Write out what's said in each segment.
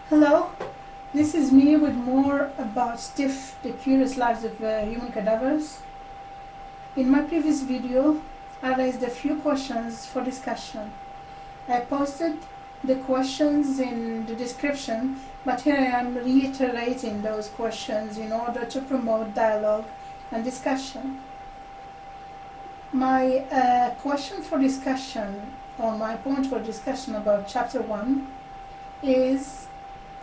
Hello, this is me with more about Stiff, the Curious Lives of Human Cadavers. In my previous video, I raised a few questions for discussion. I posted the questions in the description, but here I am reiterating those questions in order to promote dialogue and discussion. My question for discussion, or my point for discussion about Chapter 1 is: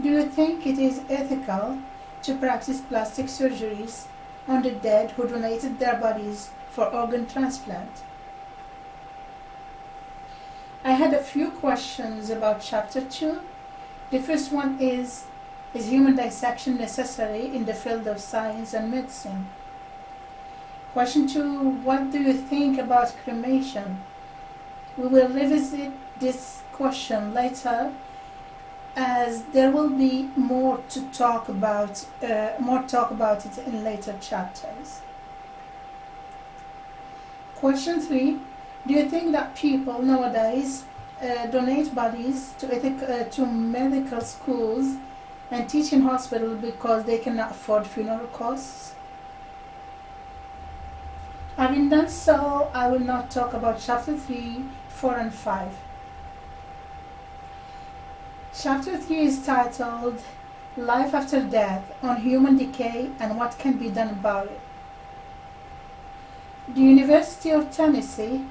do you think it is ethical to practice plastic surgeries on the dead who donated their bodies for organ transplant? I had a few questions about Chapter 2. The first one is human dissection necessary in the field of science and medicine? Question 2, what do you think about cremation? We will revisit this question later, as there will be more talk about it in later chapters. Question 3: do you think that people nowadays donate bodies to medical schools and teaching hospitals because they cannot afford funeral costs? Having done so, I will now talk about Chapter 3, 4, and 5. Chapter 3 is titled Life After Death on Human Decay and What Can Be Done About It. The University of Tennessee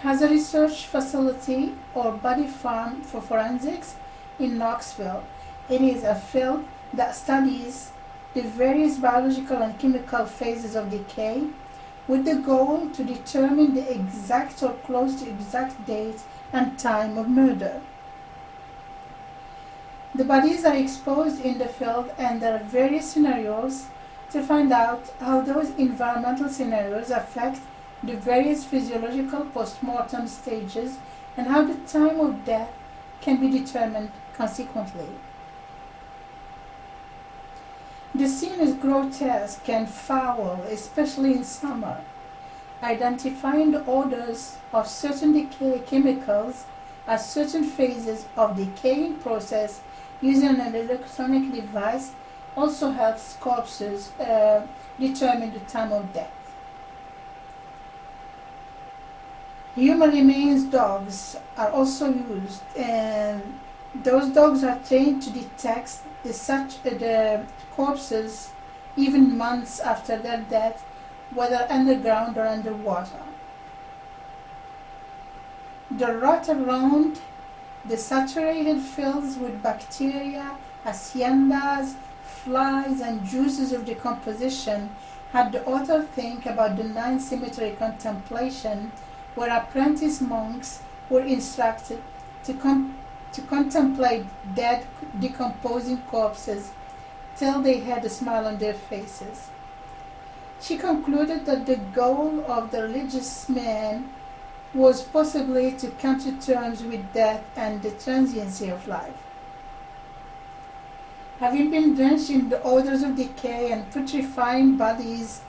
has a research facility or body farm for forensics in Knoxville. It is a field that studies the various biological and chemical phases of decay with the goal to determine the exact or close to exact date and time of murder. The bodies are exposed in the field, and there are various scenarios to find out how those environmental scenarios affect the various physiological post-mortem stages and how the time of death can be determined consequently. The scene is grotesque and foul, especially in summer. Identifying the odors of certain decay chemicals at certain phases of decaying process using an electronic device also helps corpses determine the time of death. Human remains dogs are also used, and those dogs are trained to detect the corpses even months after their death, whether underground or underwater. The rot around the saturated fields with bacteria, haciendas, flies, and juices of decomposition had the author think about the 9 cemetery contemplation, where apprentice monks were instructed to contemplate dead, decomposing corpses till they had a smile on their faces. She concluded that the goal of the religious man was possibly to come to terms with death and the transiency of life. Having been drenched in the odors of decay and putrefying bodies,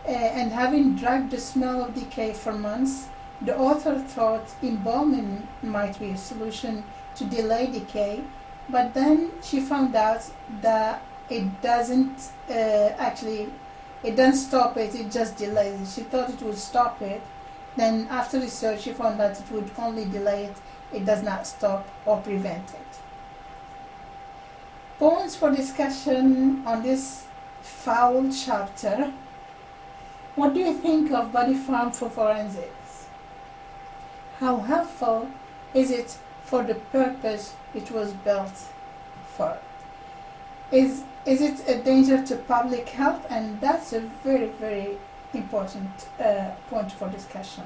and having dragged the smell of decay for months, the author thought embalming might be a solution to delay decay, but then she found out that it doesn't stop it, it just delays it. She thought it would stop it. Then after research, she found that it would only delay it. It does not stop or prevent it. Points for discussion on this foul chapter. What do you think of body farm for forensics? How helpful is it for the purpose it was built for? Is it a danger to public health? And that's a very, very important point for discussion.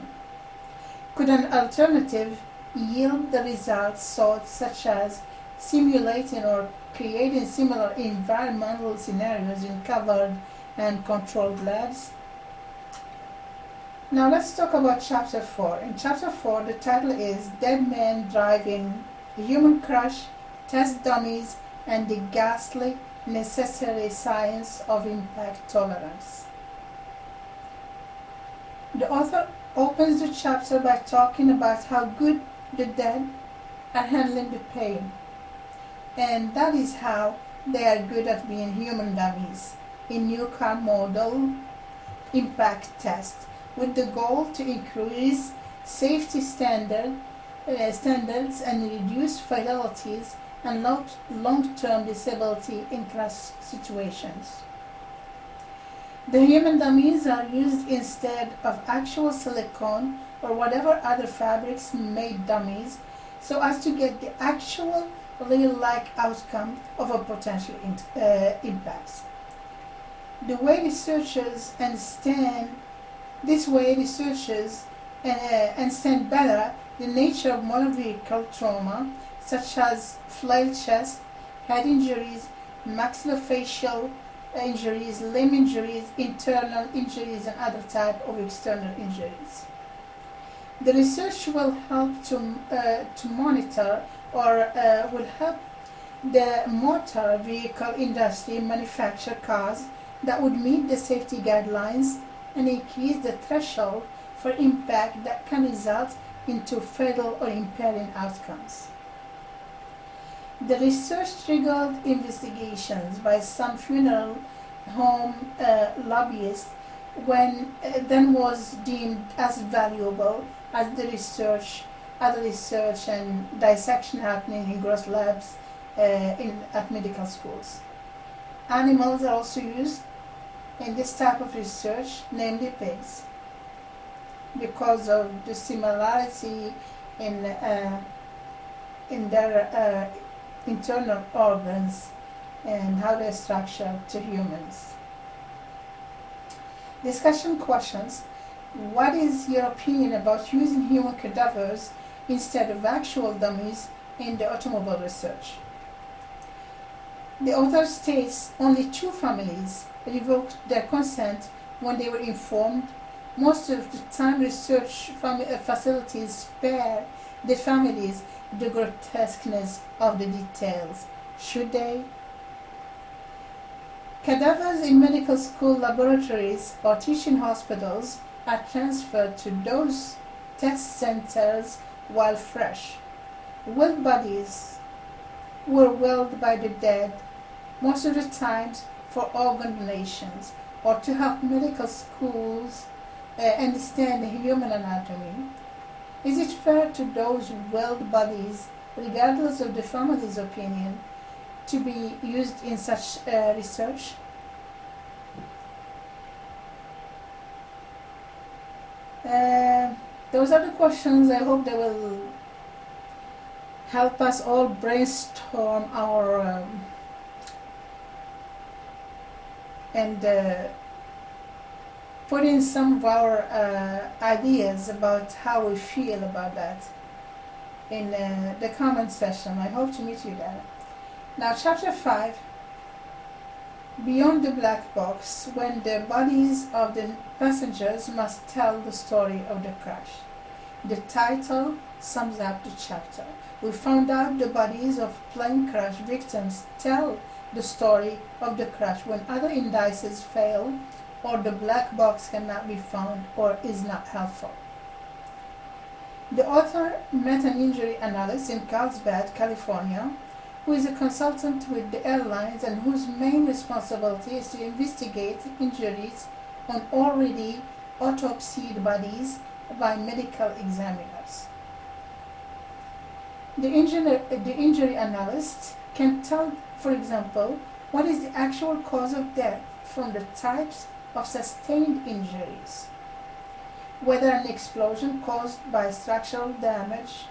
Could an alternative yield the results sought, such as simulating or creating similar environmental scenarios in covered and controlled labs? Now let's talk about Chapter 4. In Chapter 4, the title is Dead Men Driving, the Human Crush, Test Dummies, and the Ghastly Necessary Science of Impact Tolerance. The author opens the chapter by talking about how good the dead at handling the pain. and that is how they are good at being human dummies. A new car model impact test with the goal to increase safety standards and reduce fatalities and long-term disability in crash situations. The human dummies are used instead of actual silicone or whatever other fabrics made dummies so as to get the actual real-like outcome of a potential impact. The way researchers understand This way, researchers understand better the nature of motor vehicle trauma, such as flail chest, head injuries, maxillofacial injuries, limb injuries, internal injuries, and other types of external injuries. The research will help to monitor or will help the motor vehicle industry manufacture cars that would meet the safety guidelines and increase the threshold for impact that can result into fatal or impairing outcomes. The research triggered investigations by some funeral home lobbyists when then was deemed as valuable as the other research and dissection happening in gross labs at medical schools. Animals are also used in this type of research, namely pigs, because of the similarity in their internal organs and how they're structured to humans. Discussion questions. What is your opinion about using human cadavers instead of actual dummies in the automobile research? The author states only 2 families revoked their consent when they were informed. Most of the time, research facilities spare the families the grotesqueness of the details. Should they? Cadavers in medical school laboratories or teaching hospitals are transferred to those test centers while fresh. Willed bodies were willed by the dead, most of the times for organ donations or to help medical schools understand the human anatomy. Is it fair to those willed bodies, regardless of the family's opinion, to be used in such research? Those are the questions. I hope they will help us all brainstorm our and put in some of our ideas about how we feel about that in the comment section. I hope to meet you there. Now, chapter 5, Beyond the Black Box, when the bodies of the passengers must tell the story of the crash. The title sums up the chapter. We found out the bodies of plane crash victims tell the story of the crash when other indices fail or the black box cannot be found or is not helpful. The author met an injury analyst in Carlsbad, California, who is a consultant with the airlines and whose main responsibility is to investigate injuries on already autopsied bodies by medical examiners. The injury analyst can tell, for example, what is the actual cause of death from the types of sustained injuries, whether an explosion caused by structural damage,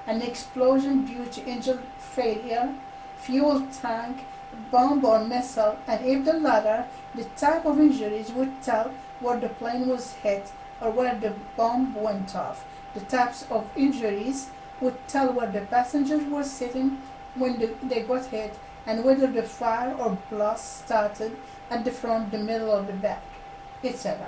an explosion due to engine failure, fuel tank, bomb or missile, and if the latter, the type of injuries would tell where the plane was hit or where the bomb went off. The types of injuries would tell where the passengers were sitting when they got hit and whether the fire or blast started at the front, the middle, or the back, etc.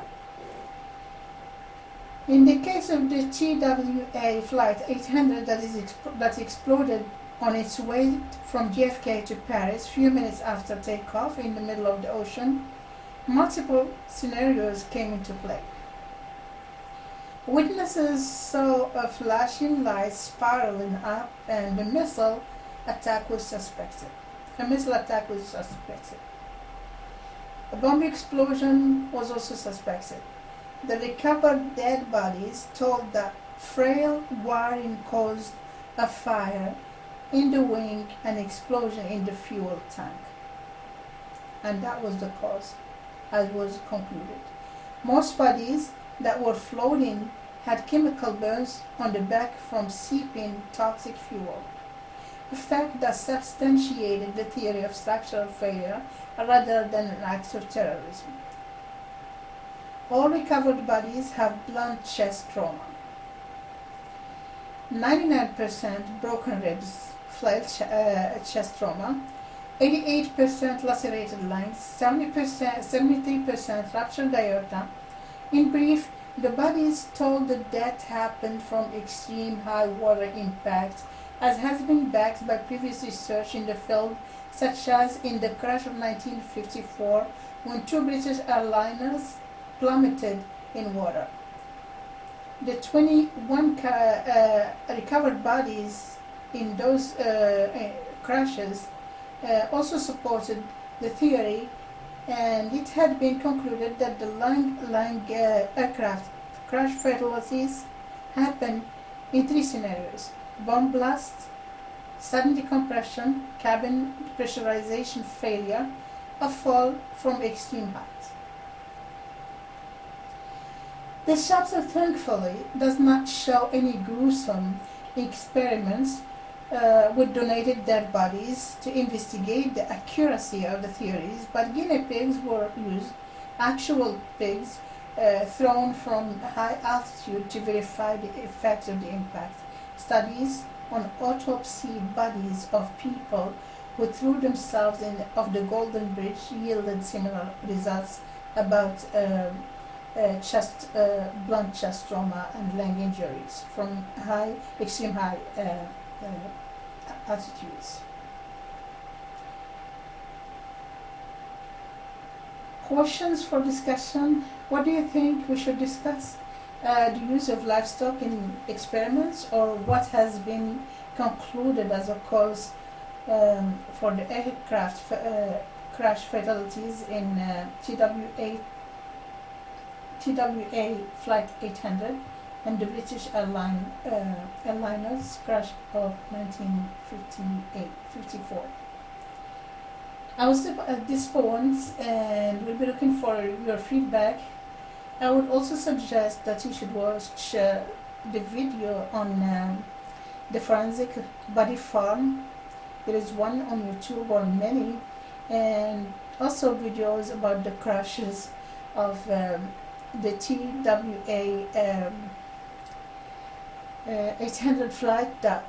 In the case of the TWA Flight 800 that exploded on its way from JFK to Paris few minutes after takeoff in the middle of the ocean, multiple scenarios came into play. Witnesses saw a flashing light spiraling up and the missile attack was suspected. A missile attack was suspected. A bomb explosion was also suspected. The recovered dead bodies told that frail wiring caused a fire in the wing and explosion in the fuel tank. And that was the cause, as was concluded. Most bodies that were floating had chemical burns on the back from seeping toxic fuel, a fact that substantiated the theory of structural failure rather than an act of terrorism. All recovered bodies have blunt chest trauma. 99% broken ribs, flail chest trauma, 88% lacerated lungs, 73% ruptured aorta. In brief, the bodies told the death happened from extreme high water impact, as has been backed by previous research in the field, such as in the crash of 1954 when 2 British airliners plummeted in water. The 21 recovered bodies in those crashes also supported the theory, and it had been concluded that the Lang aircraft crash fatalities happened in 3 scenarios: bomb blast, sudden decompression, cabin pressurization failure, a fall from extreme height. This chapter thankfully does not show any gruesome experiments with donated dead bodies to investigate the accuracy of the theories, but guinea pigs were used, actual pigs thrown from high altitude to verify the effects of the impact. Studies on autopsy bodies of people who threw themselves in of the Golden Bridge yielded similar results about blunt chest trauma and lung injuries from extreme high altitudes. Questions for discussion. What do you think we should discuss? The use of livestock in experiments, or what has been concluded as a cause for the aircraft crash fatalities in TWA Flight 800 and the British airliners crash of 1954. I will stop at this point and we'll be looking for your feedback. I would also suggest that you should watch the video on the forensic body farm. There is one on YouTube or many, and also videos about the crashes of the TWA 800 flight that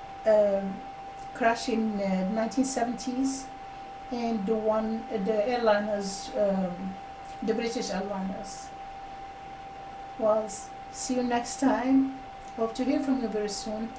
crashed in 1970s, and the airliners, the British airliners. Well, see you next time. Hope to hear from you very soon.